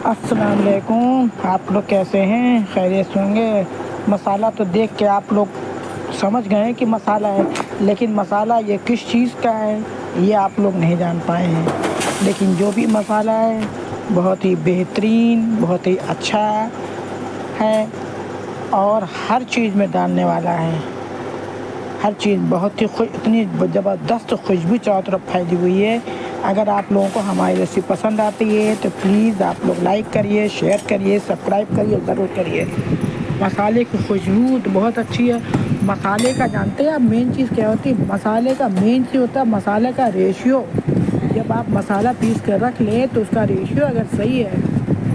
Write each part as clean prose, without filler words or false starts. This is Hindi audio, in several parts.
अस्सलाम वालेकुम। आप लोग कैसे हैं? खैरियत से होंगे। मसाला तो देख के आप लोग समझ गए हैं कि मसाला है, लेकिन मसाला ये किस चीज़ का है ये आप लोग नहीं जान पाए हैं। लेकिन जो भी मसाला है बहुत ही बेहतरीन, बहुत ही अच्छा है और हर चीज़ में डालने वाला है। हर चीज़ बहुत ही इतनी ज़बरदस्त खुशबू चारों तरफ फैली हुई है। अगर आप लोगों को हमारी रेसिपी पसंद आती है तो प्लीज़ आप लोग लाइक करिए, शेयर करिए, सब्सक्राइब करिए, ज़रूर करिए। मसाले की खुशबू तो बहुत अच्छी है। मसाले का जानते हैं आप मेन चीज़ क्या होती है? मसाले का मेन चीज़ होता है मसाले का रेशियो। जब आप मसाला पीस कर रख लें तो उसका रेशियो अगर सही है,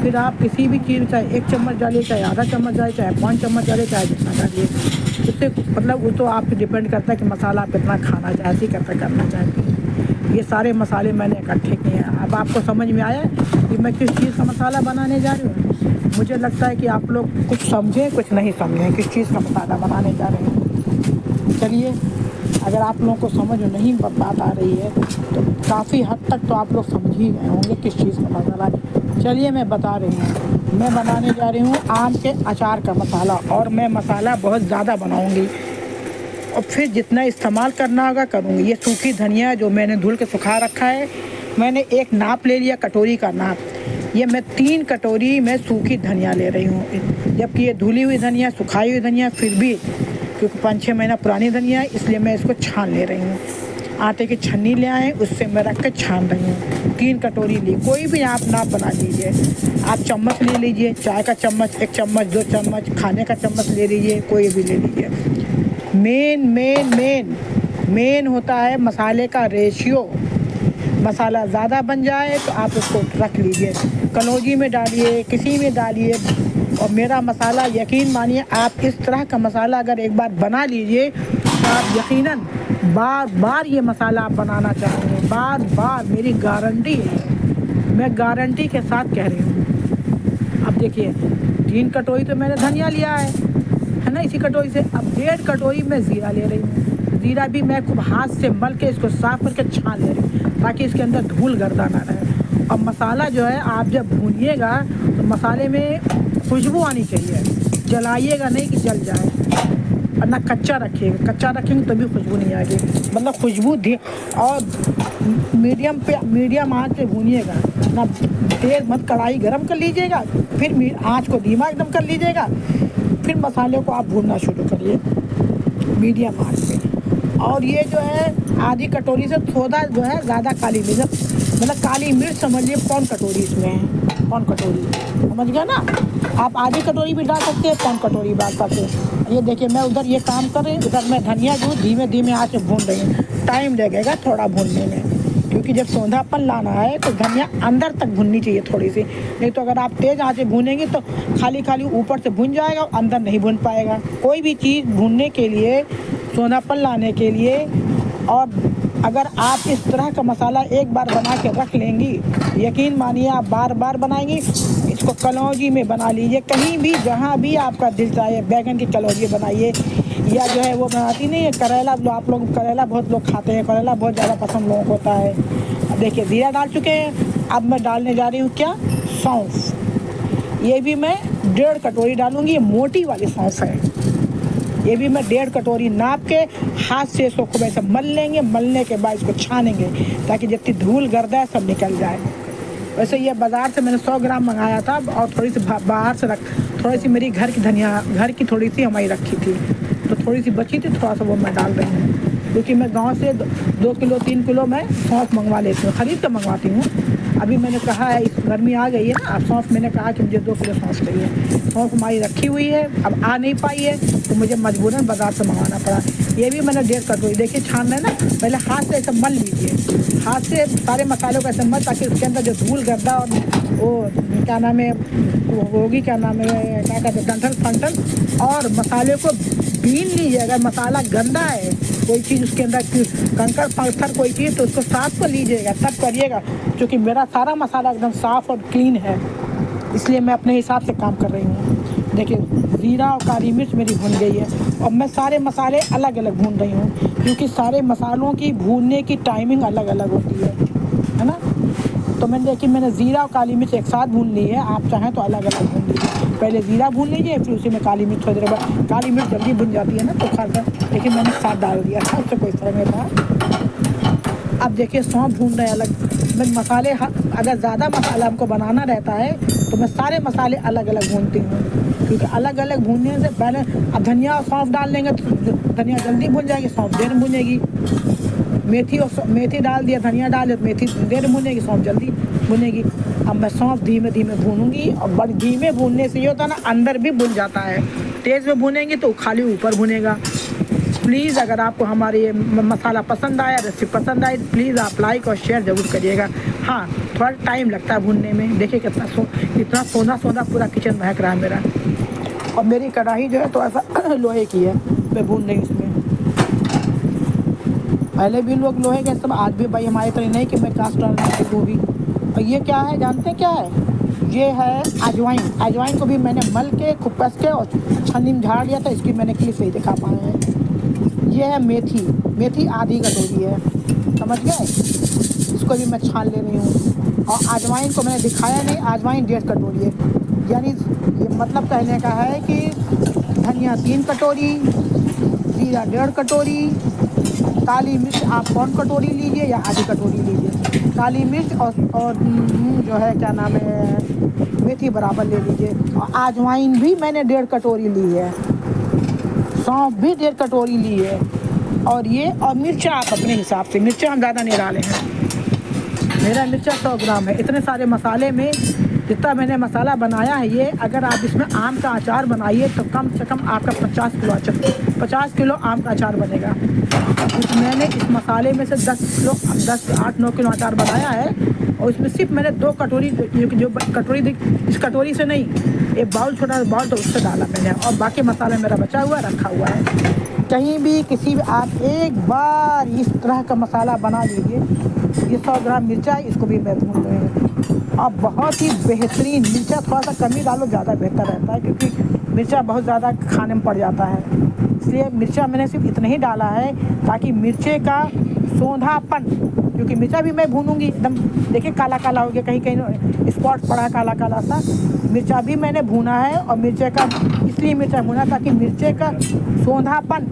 फिर आप किसी भी चीज़ चाहे 1 चम्मच डालिए, चाहे आधा चम्मच डालिए, चाहे 5 चम्मच डालिए, चाहे जितना डालिए, उससे मतलब वो तो आप पे डिपेंड करता है कि मसाला आप कितना खाना चाहती करना चाहती हैं। ये सारे मसाले मैंने इकट्ठे किए हैं। अब आपको समझ में आया कि मैं किस चीज़ का मसाला बनाने जा रही हूँ? मुझे लगता है कि आप लोग कुछ समझें कुछ नहीं समझें किस चीज़ का मसाला बनाने जा रहे हैं। चलिए, अगर आप लोगों को समझ नहीं बात आ रही है तो काफ़ी हद तक तो आप लोग समझ ही गए होंगे किस चीज़ का मसाला है। चलिए मैं बता रही हूँ। मैं बनाने जा रही हूँ आम के अचार का मसाला, और मैं मसाला बहुत ज़्यादा बनाऊँगी और फिर जितना इस्तेमाल करना होगा करूँगी। ये सूखी धनिया जो मैंने धुल के सुखा रखा है, मैंने एक नाप ले लिया, कटोरी का नाप। ये मैं 3 कटोरी में सूखी धनिया ले रही हूँ, जबकि ये धुली हुई धनिया, सुखाई हुई धनिया, फिर भी क्योंकि 5-6 महीना पुरानी धनिया है इसलिए मैं इसको छान ले रही हूँ। आटे की छन्नी ले आए, उससे मैं रख कर छान रही हूँ। 3 कटोरी ली, कोई भी आप नाप बना लीजिए। आप चम्मच ले लीजिए, चाय का चम्मच 1 चम्मच, 2 चम्मच, खाने का चम्मच ले लीजिए, कोई भी ले लीजिए। मेन मेन मेन मेन होता है मसाले का रेशियो। मसाला ज़्यादा बन जाए तो आप उसको रख लीजिए, कलौजी में डालिए, किसी में डालिए। और मेरा मसाला यकीन मानिए, आप इस तरह का मसाला अगर एक बार बना लीजिए तो आप यकीनन बार बार ये मसाला आप बनाना चाहेंगे, बार बार। मेरी गारंटी है, मैं गारंटी के साथ कह रही हूँ। अब देखिए 3 कटोरी तो मैंने धनिया लिया है ना, इसी कटोरी से। अब 1.5 कटोरी मैं ज़ीरा ले रही हूँ। ज़ीरा भी मैं खूब हाथ से मल के इसको साफ करके छान ले रही हूँ ताकि इसके अंदर धूल गर्दा ना रहे। और मसाला जो है आप जब भूनिएगा तो मसाले में खुशबू आनी चाहिए, जलाइएगा नहीं कि जल जाए। और ना कच्चा रखिएगा, कच्चा रखेंगे तो भी खुशबू नहीं आएगी। मतलब खुशबू और मीडियम आँच से भूनिएगा ना, तेज़ मत। कढ़ाई गरम कर लीजिएगा, फिर आँच को धीमा एकदम कर लीजिएगा, फिर मसाले को आप भूनना शुरू करिए मीडियम आंच पे। और ये जो है आधी कटोरी से थोड़ा जो है ज़्यादा काली मिर्च, मतलब काली मिर्च समझिए 1 कटोरी इसमें है। 1 कटोरी समझ गया ना। आप आधी कटोरी भी डाल सकते हैं, 1 कटोरी डाल सकते हैं। ये देखिए मैं उधर ये काम कर रही हूँ, उधर मैं धनिया जो धीमे धीमे आँच में भून रही हूँ। टाइम लगेगा थोड़ा भूनने में, क्योंकि जब सौंधापन लाना है तो धनिया अंदर तक भुननी चाहिए थोड़ी सी। नहीं तो अगर आप तेज़ आँच से भूनेंगे तो खाली खाली ऊपर से भुन जाएगा और अंदर नहीं भुन पाएगा। कोई भी चीज़ भूनने के लिए, सौंधापन लाने के लिए, और अगर आप इस तरह का मसाला एक बार बना के रख लेंगी, यकीन मानिए आप बार बार बनाएंगी। इसको कलौजी में बना लीजिए, कहीं भी जहाँ भी आपका दिल चाहे। बैगन की कलौजी बनाइए, या जो है वो बनाती नहीं है करेला, आप लोग करेला बहुत लोग खाते हैं, करेला बहुत ज़्यादा पसंद लोगों को होता है। अब देखिए ज़ीरा डाल चुके हैं, अब मैं डालने जा रही हूँ क्या, सौंफ। ये भी मैं 1.5 कटोरी डालूँगी। ये मोटी वाली सौंफ है, ये भी मैं 1.5 कटोरी नाप के हाथ से इसको खूब ऐसे मल लेंगे। मलने के बाद इसको छानेंगे ताकि जितनी धूल गर्दा है सब निकल जाए। वैसे ये बाज़ार से मैंने 100 ग्राम मंगाया था, और थोड़ी सी बाहर से थोड़ी सी मेरी घर की धनिया, घर की थोड़ी सी हमारी रखी थी, तो थोड़ी सी बची थी, थोड़ा सा वो मैं डाल रही हूँ। क्योंकि मैं गांव से 2 किलो 3 किलो मैं सौंफ मंगवा लेती हूँ, ख़रीद कर मंगवाती हूँ। अभी मैंने कहा है, इस गर्मी आ गई है ना, अब सौंफ मैंने कहा कि मुझे 2 किलो सौंफ चाहिए। सौंफ हमारी रखी हुई है, अब आ नहीं पाई है तो मुझे मजबूरन बाज़ार से मंगवाना पड़ा। ये भी मैंने 1.5 कटोरी, देखिए छानना है ना, पहले हाथ से ऐसे मल लीजिए, हाथ से सारे मसालों को ऐसे मल, ताकि उसके अंदर जो धूल गर्दा और वो क्या नाम है, होगी क्या नाम है, क्या कहते हैं, डंठल फंटल, और मसाले को बीन लीजिए। अगर मसाला गंदा है, कोई चीज़ उसके अंदर कंकड़ पत्थर कोई चीज़, तो उसको साफ़ कर लीजिएगा, तब करिएगा। क्योंकि मेरा सारा मसाला एकदम साफ़ और क्लीन है, इसलिए मैं अपने हिसाब से काम कर रही हूँ। देखिए ज़ीरा और काली मिर्च मेरी भुन गई है, और मैं सारे मसाले अलग अलग भून रही हूँ, क्योंकि सारे मसालों की भूनने की टाइमिंग अलग अलग होती है ना। तो मैंने ज़ीरा और काली मिर्च एक साथ भून ली है। आप चाहें तो अलग अलग भून लीजिए। पहले ज़ीरा भून लीजिए, फिर उसी में काली मिर्च थोड़ी देर बाद। काली मिर्च जल्दी भुन जाती है ना तो खासा, लेकिन मैंने साथ डाल दिया था, उससे कोई फर्क नहीं था। अब देखिए सौंफ भून रहे अलग। मैं मसाले अगर ज़्यादा मसाला हमको बनाना रहता है तो मैं सारे मसाले अलग अलग भूनती हूँ, क्योंकि अलग अलग भूनने से पहले अब धनिया और सौंफ डाल लेंगे तो धनिया जल्दी भुन जाएगी, सौंफ देर में भुनेगी। मेथी डाल दिया, धनिया डाल दिया तो मेथी देर में भुनेगी, सौंफ जल्दी भुनेगी। अब मैं सौंफ धीमे धीमे भूनूंगी, और बड़ी धीमे भूनने से ये होता है ना, अंदर भी भुन जाता है। तेज़ में भुनेंगे तो खाली ऊपर भुनेगा। प्लीज़ अगर आपको हमारी ये मसाला पसंद आया, रेसिपी पसंद आई, प्लीज़ आप लाइक और शेयर ज़रूर करिएगा। हाँ, थोड़ा टाइम लगता है भूनने में। देखिए कितना सोना सोना पूरा किचन महक रहा है मेरा। और मेरी कढ़ाई जो है तो ऐसा लोहे की है, मैं भून रही इसमें। पहले भी लोग लोहे के, सब आज भी भाई हमारी तरह नहीं कि मैं कास्ट डालना वो भी। और ये क्या है जानते हैं क्या है? ये है अजवाइन। अजवाइन को भी मैंने मल के खूब कस के और छन्नी में झाड़ लिया था, इसकी मैंने क्लिप नहीं दिखा पाए हैं। ये है मेथी। मेथी आधी कटोरी है, समझ गए? इसको भी मैं छान ले रही हूँ। और अजवाइन को मैंने दिखाया नहीं, अजवाइन 1.5 कटोरी है। यानी ये मतलब कहने का है कि धनिया 3 कटोरी, जीरा 1.5 कटोरी, काली मिर्च आप 1 कटोरी लीजिए या आधी कटोरी लीजिए। काली मिर्च और जो है क्या नाम है, मेथी बराबर ले लीजिए। और अजवाइन भी मैंने 1.5 कटोरी ली है, सौंफ भी 1.5 कटोरी ली है। और ये और मिर्चा आप अपने हिसाब से, मिर्चा हम ज़्यादा नहीं डाले हैं। मेरा मिर्चा 100 ग्राम है। इतने सारे मसाले में जितना मैंने मसाला बनाया है, ये अगर आप इसमें आम का अचार बनाइए तो कम से कम आपका 50 किलो आम का अचार बनेगा। मैंने इस मसाले में से 10 8-9 किलो अचार बनाया है। और इसमें सिर्फ मैंने 2 कटोरी, जो कटोरी इस कटोरी से नहीं, एक बाउल, छोटा बाउल, तो उससे डाला मैंने। और बाकी मसाला मेरा बचा हुआ रखा हुआ है। कहीं भी किसी भी आप एक बार इस तरह का मसाला बना लीजिए। ये 100 ग्राम मिर्चा है, इसको भी मैं भून रही हूँ। अब बहुत ही बेहतरीन, मिर्चा थोड़ा सा कम ही डालो, ज़्यादा बेहतर रहता है, क्योंकि मिर्चा बहुत ज़्यादा खाने में पड़ जाता है। इसलिए मिर्चा मैंने सिर्फ इतना ही डाला है ताकि मिर्चे का सोंधापन, क्योंकि मिर्चा भी मैं भूनूंगी एकदम। देखिए काला काला हो गया, कहीं कहीं स्पॉट पड़ा है काला काला सा। मिर्चा भी मैंने भूना है, और मिर्चे का इसलिए मिर्चा भूना ताकि मिर्चे का सोंधापन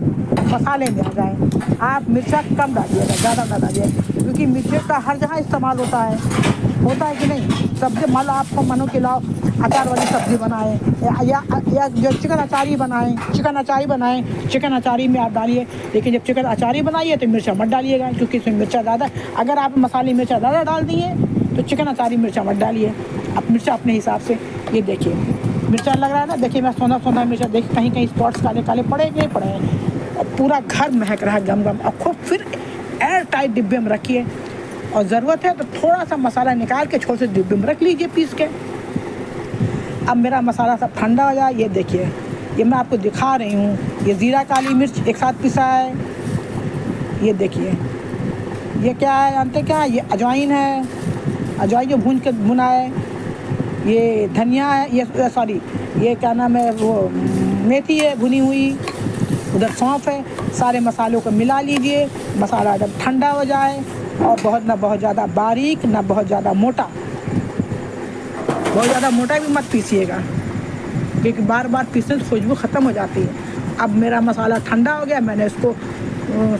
मसाले में आ जाए। आप मिर्चा कम डालिएगा, ज़्यादा ना डालिएगा, क्योंकि मिर्चे का हर जगह इस्तेमाल होता है कि नहीं। सब्जी मान लो आपको मनो के लाओ अचार वाली सब्ज़ी बनाएं, या जो चिकन अचारी बनाएं, चिकन अचारी में आप डालिए। लेकिन जब चिकन अचारी बनाइए तो मिर्चा मत डालिएगा, क्योंकि इसमें मिर्चा ज़्यादा, अगर आप मसाले मिर्चा ज़्यादा डाल दिए तो चिकन अचारी मिर्चा मत डालिए। आप मिर्चा अपने हिसाब से, ये देखिए मिर्चा लग रहा है ना, देखिए मैं सोना सोना मिर्चा, देखिए कहीं कहीं स्पॉट्स काले काले पड़े नहीं पड़े हैं। और पूरा घर महक रहा है गम गम। और खूब फिर एयर टाइट डिब्बे में रखिए, और ज़रूरत है तो थोड़ा सा मसाला निकाल के छोटे से डिब्बे में रख लीजिए पीस के। अब मेरा मसाला सब ठंडा हो जाए। ये देखिए, ये मैं आपको दिखा रही हूँ, ये ज़ीरा काली मिर्च एक साथ पिसा है। ये देखिए, ये क्या है जानते क्या है? ये अजवाइन है, अजवाइन जो भून के भुना है। ये धनिया है, ये सॉरी, ये क्या नाम है, वो मेथी है भुनी हुई। उधर सौंफ है। सारे मसालों को मिला लीजिए। मसाला जब ठंडा हो जाए, और ना बहुत ज़्यादा बारीक, ना बहुत ज़्यादा मोटा, बहुत ज़्यादा मोटा भी मत पीसिएगा, क्योंकि बार बार पीसने से खुशबू ख़त्म हो जाती है। अब मेरा मसाला ठंडा हो गया, मैंने इसको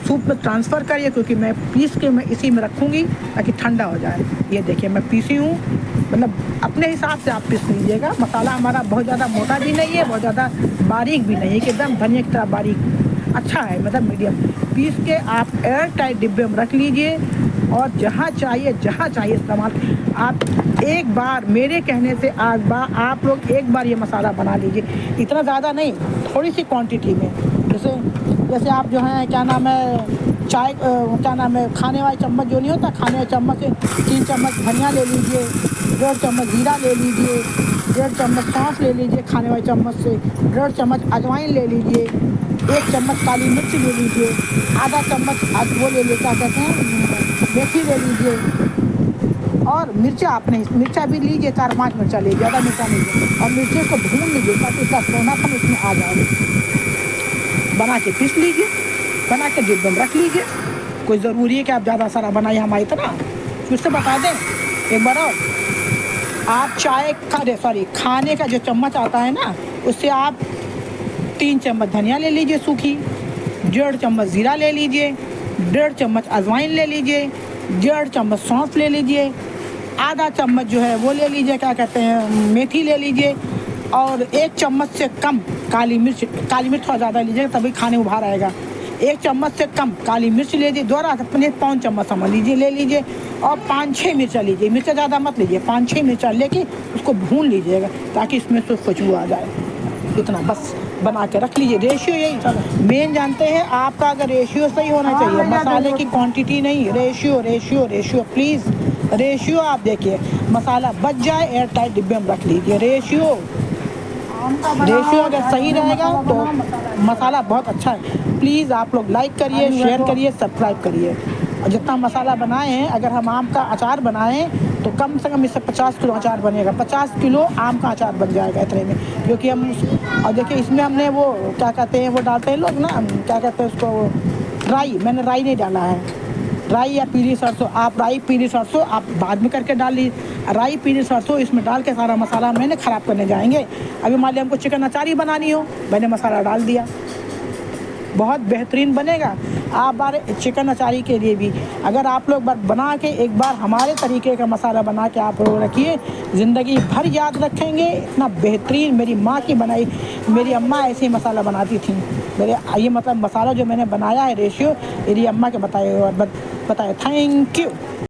सूप में ट्रांसफ़र करिए, क्योंकि मैं पीस के मैं इसी में रखूँगी ताकि ठंडा हो जाए। ये देखिए मैं पीसी हूँ, मतलब अपने हिसाब से आप पीस लीजिएगा। मसाला हमारा बहुत ज़्यादा मोटा भी नहीं है, बहुत ज़्यादा बारीक भी नहीं है, कि एकदम धनिया की तरह बारीक, अच्छा है, मतलब मीडियम। पीस के आप एयर टाइट डिब्बे में रख लीजिए, और जहाँ चाहिए इस्तेमाल। आप एक बार मेरे कहने से आप लोग एक बार ये मसाला बना लीजिए। इतना ज़्यादा नहीं, थोड़ी सी क्वांटिटी में। जैसे आप जो है क्या नाम है, चाय क्या नाम है, खाने वाले चम्मच जो नहीं होता, खाने वाले चम्मच से 3 चम्मच धनिया ले लीजिए, 1.5 चम्मच जीरा ले लीजिए, 1.5 चम्मच सौंफ ले लीजिए खाने वाले चम्मच से, 1.5 चम्मच अजवाइन ले लीजिए, 1 चम्मच काली मिर्च ले लीजिए, आधा चम्मच वो ले लीजिए, क्या कहते हैं, मेथी ले लीजिए। और मिर्चा भी लीजिए, 4-5 मिर्चा लीजिए, ज़्यादा मिर्चा लीजिए। और मिर्चे को भून लीजिए ताकि इसका सोनापन इसमें आ जाए। बना के पीस लीजिए, बना के डिब्बे में रख लीजिए। कोई ज़रूरी है कि आप ज़्यादा सारा बनाइए हमारी तरह, फिर से बता दें एक बार और आप चाय का सॉरी खाने का जो चम्मच आता है ना, उससे आप 3 चम्मच धनिया ले लीजिए सूखी, 1.5 चम्मच ज़ीरा ले लीजिए, 1.5 चम्मच अजवाइन ले लीजिए, 1.5 चम्मच सौंफ ले लीजिए, आधा चम्मच जो है वो ले लीजिए, क्या कहते हैं, मेथी ले लीजिए, और 1 चम्मच से कम काली मिर्च थोड़ा ज़्यादा लीजिएगा तभी खाने उभार आएगा। 1 चम्मच से कम काली मिर्च लीजिए, दोबारा अपने पौन चम्मच समझ लीजिए ले लीजिए, और 5-6 मिर्चा लीजिए, मिर्चा ज़्यादा मत लीजिए, 5-6 मिर्चा लेके उसको भून लीजिएगा ताकि इसमें से खुशबू आ जाए। इतना बस बना के रख लीजिए। रेशियो यही मेन जानते हैं आपका, अगर रेशियो सही होना चाहिए, मसाले की क्वांटिटी नहीं, रेशियो प्लीज़ रेशियो आप देखिए, मसाला बच जाए एयर टाइट डिब्बे में रख लीजिए। रेशियो अगर सही रहेगा तो मसाला बहुत अच्छा है। प्लीज़ आप लोग लाइक करिए, शेयर करिए, सब्सक्राइब करिए। और जितना मसाला बनाए हैं, अगर हम आम का अचार बनाएं तो कम से कम इससे 50 किलो अचार बनेगा, 50 किलो आम का अचार बन जाएगा इतने में, क्योंकि हम और देखिए इसमें हमने वो क्या कहते हैं, वो डालते हैं लोग ना, क्या कहते हैं उसको, राई। मैंने राई नहीं डाला है, राई या पीली सरसों, आप राई पीली सरसों आप बाद में करके डाल लीजिए। राई पीली सरसों इसमें डाल के सारा मसाला मैंने ख़राब करने जाएंगे। अभी मान लिया हमको चिकन अचार ही बनानी हो, मैंने मसाला डाल दिया, बहुत बेहतरीन बनेगा। आप बार चिकन अचारी के लिए भी अगर आप लोग बना के एक बार हमारे तरीके का मसाला बना के आप लोग रखिए, ज़िंदगी भर याद रखेंगे। इतना बेहतरीन मेरी माँ की बनाई, मेरी अम्मा ऐसे ही मसाला बनाती थी। मेरे ये मतलब मसाला जो मैंने बनाया है रेशियो मेरी अम्मा के बताए। Thank you.